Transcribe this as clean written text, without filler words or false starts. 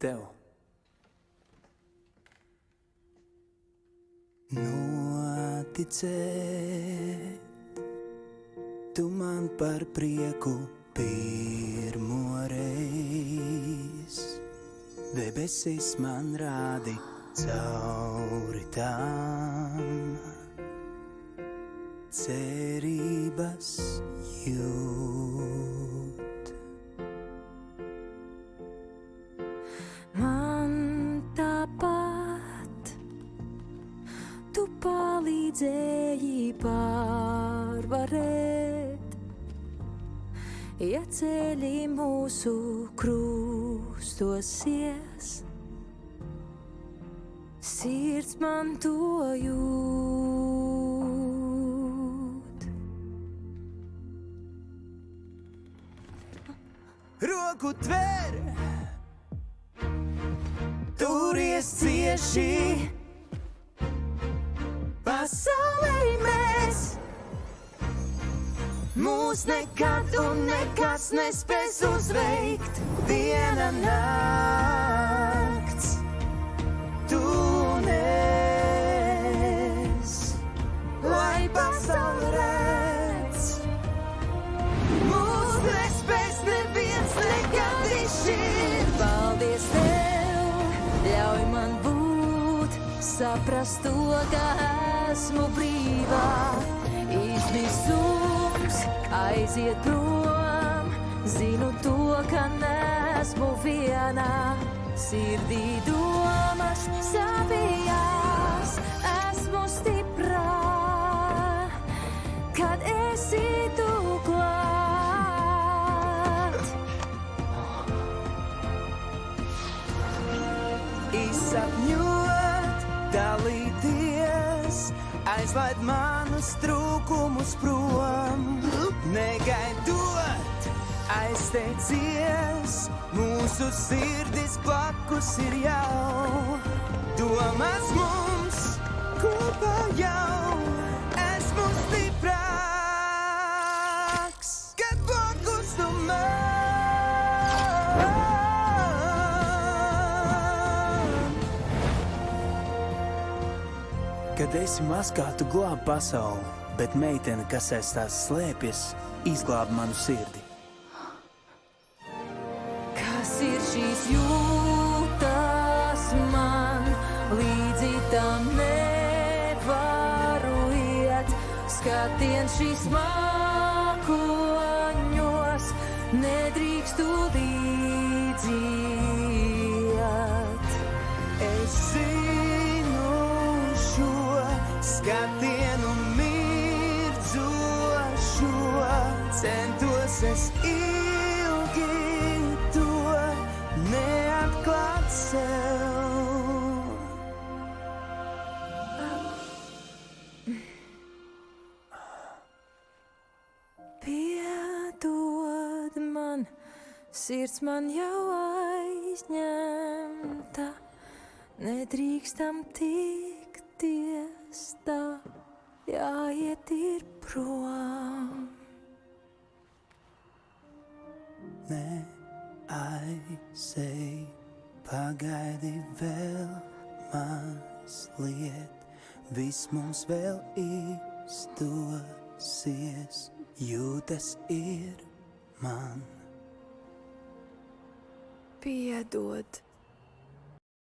tev. Noticēt, tu man par prieku pirmo reiz. Debesis man rādi cauri tām, cerības jūt. Man tāpat tu palīdzēji pārvarēt, ja ceļi mūsu krustos ies, sirds man to jūt. Roku tver, turies cieši, pasaulē mēs. Mūs nekad un nekas nespēs uzveikt, diena nakts, tu un es, lai pasauli redz. Mūs nespēs neviens nekad izšķirt. Paldies tev, ļauj man būt, saprast to, ka esmu brīvā. Izmisums aiziet prom, zinu to, ka nesmu vienā. Sirdī domas savijās, esmu stiprā, kad esi tu klāt. Izsapņot, dalīties, aizlaid manus trūkumus prom. Negaidot, aizteicies, mūsu sirdis blakus ir jau. Domas mums kopā jau, esmu stiprāks, kad blakus tu man. Kad esi maskā, tu glāb pasauli, bet meitene, kas aiz tās slēpjas, izglāb manu sirdi. Kas ir šīs jūtas man, līdzi tam nevaru iet. Skatiens šīs mākoņos, nedrīkstu līdziet. Es zinu šo skatienu mirdzošo, centos es ilgi to neatklāt sev. Piedod man, sirds man jau aizņemta, nedrīkstam tikties tā, jāiet ir prom. Neaizej, pagaidi vēl mazliet, viss mums vēl izdosies, jūtas ir man. Piedod.